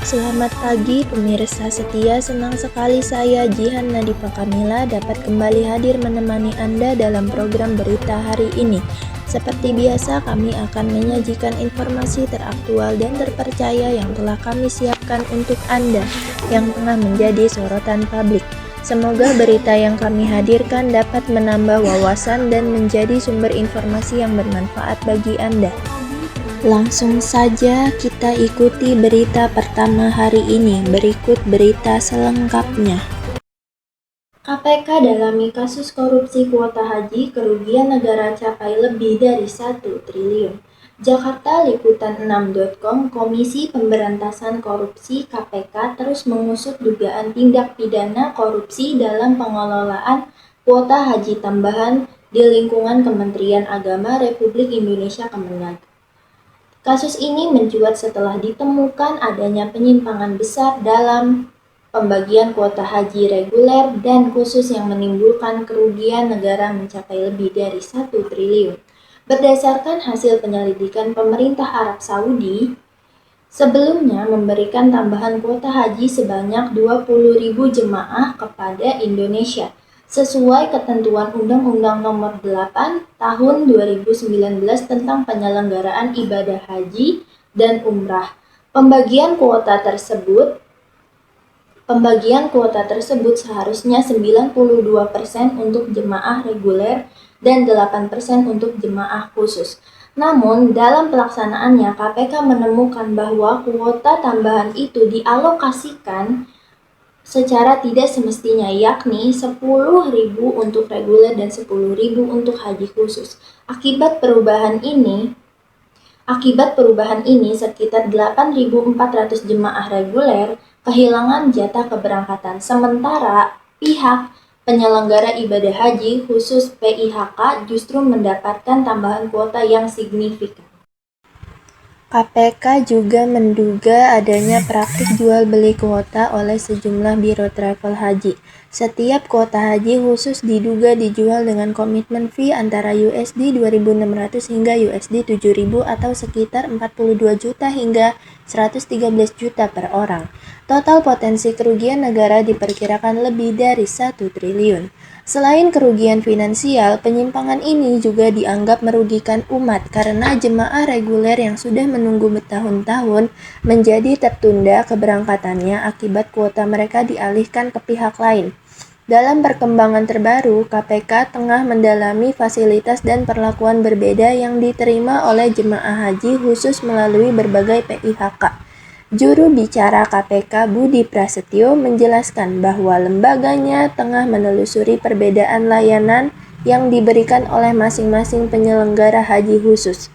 Selamat pagi pemirsa setia, senang sekali saya Jihan Nadifa Kamila dapat kembali hadir menemani Anda dalam program berita hari ini. Seperti biasa kami akan menyajikan informasi teraktual dan terpercaya yang telah kami siapkan untuk Anda yang tengah menjadi sorotan publik. Semoga berita yang kami hadirkan dapat menambah wawasan dan menjadi sumber informasi yang bermanfaat bagi Anda. Langsung saja kita ikuti berita pertama hari ini. Berikut berita selengkapnya. KPK dalami kasus korupsi kuota haji, kerugian negara capai lebih dari 1 triliun. Jakarta, Liputan6.com, Komisi Pemberantasan Korupsi KPK terus mengusut dugaan tindak pidana korupsi dalam pengelolaan kuota haji tambahan di lingkungan Kementerian Agama Republik Indonesia Kemenag. Kasus ini mencuat setelah ditemukan adanya penyimpangan besar dalam pembagian kuota haji reguler dan khusus yang menimbulkan kerugian negara mencapai lebih dari 1 triliun. Berdasarkan hasil penyelidikan pemerintah Arab Saudi, sebelumnya memberikan tambahan kuota haji sebanyak 20.000 jemaah kepada Indonesia, sesuai ketentuan Undang-Undang Nomor 8 Tahun 2019 tentang penyelenggaraan ibadah haji dan umrah. Pembagian kuota tersebut seharusnya 92% untuk jemaah reguler dan 8% untuk jemaah khusus. Namun, dalam pelaksanaannya KPK menemukan bahwa kuota tambahan itu dialokasikan secara tidak semestinya, yakni 10.000 untuk reguler dan 10.000 untuk haji khusus. Akibat perubahan ini sekitar 8.400 jemaah reguler kehilangan jatah keberangkatan, sementara pihak penyelenggara ibadah haji khusus PIHK justru mendapatkan tambahan kuota yang signifikan. KPK juga menduga adanya praktik jual beli kuota oleh sejumlah biro travel haji. Setiap kuota haji khusus diduga dijual dengan komitmen fee antara USD 2.600 hingga USD 7.000 atau sekitar 42 juta hingga 113 juta per orang. Total potensi kerugian negara diperkirakan lebih dari 1 triliun. Selain kerugian finansial, penyimpangan ini juga dianggap merugikan umat karena jemaah reguler yang sudah menunggu bertahun-tahun menjadi tertunda keberangkatannya akibat kuota mereka dialihkan ke pihak lain. Dalam perkembangan terbaru, KPK tengah mendalami fasilitas dan perlakuan berbeda yang diterima oleh jemaah haji khusus melalui berbagai PIHK. Juru bicara KPK Budi Prasetyo menjelaskan bahwa lembaganya tengah menelusuri perbedaan layanan yang diberikan oleh masing-masing penyelenggara haji khusus.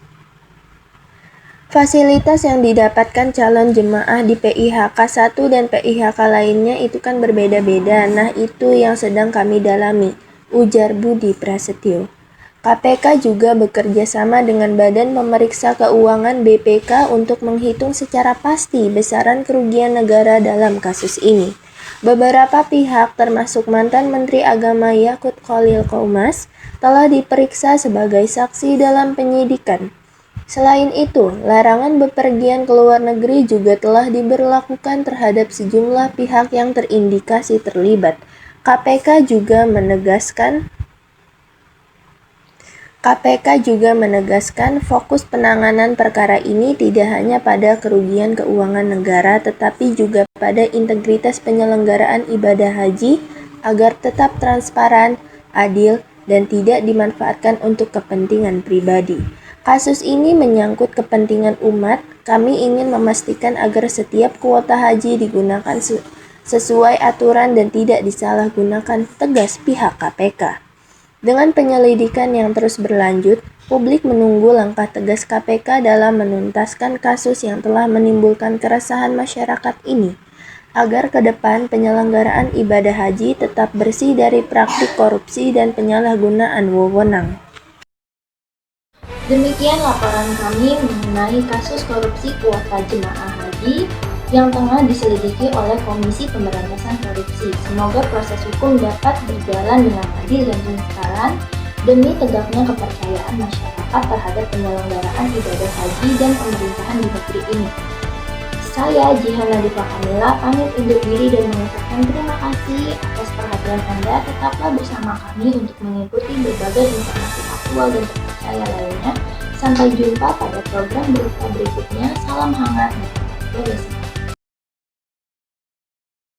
Fasilitas yang didapatkan calon jemaah di PIHK 1 dan PIHK lainnya itu kan berbeda-beda. Nah, itu yang sedang kami dalami, ujar Budi Prasetyo. KPK juga bekerja sama dengan Badan Pemeriksa Keuangan BPK untuk menghitung secara pasti besaran kerugian negara dalam kasus ini. Beberapa pihak termasuk mantan Menteri Agama Yakut Khalil Qomas telah diperiksa sebagai saksi dalam penyidikan. Selain itu, larangan bepergian ke luar negeri juga telah diberlakukan terhadap sejumlah pihak yang terindikasi terlibat. KPK juga menegaskan fokus penanganan perkara ini tidak hanya pada kerugian keuangan negara tetapi juga pada integritas penyelenggaraan ibadah haji agar tetap transparan, adil, dan tidak dimanfaatkan untuk kepentingan pribadi. Kasus ini menyangkut kepentingan umat. Kami ingin memastikan agar setiap kuota haji digunakan sesuai aturan dan tidak disalahgunakan, tegas pihak KPK. Dengan penyelidikan yang terus berlanjut, publik menunggu langkah tegas KPK dalam menuntaskan kasus yang telah menimbulkan keresahan masyarakat ini, agar ke depan penyelenggaraan ibadah haji tetap bersih dari praktik korupsi dan penyalahgunaan wewenang. Demikian laporan kami mengenai kasus korupsi kuota jemaah haji yang tengah diselidiki oleh Komisi Pemberantasan Korupsi. Semoga proses hukum dapat berjalan dengan adil dan transparan demi tegaknya kepercayaan masyarakat terhadap penyelenggaraan ibadah haji dan pemerintahan di negeri ini. Saya, Jihan Nadifa Kamila, pamit undur diri dan mengucapkan terima kasih atas perhatian Anda. Tetaplah bersama kami untuk mengikuti berbagai informasi aktual dan terpercaya lainnya. Sampai jumpa pada program berita berikutnya. Salam hangat.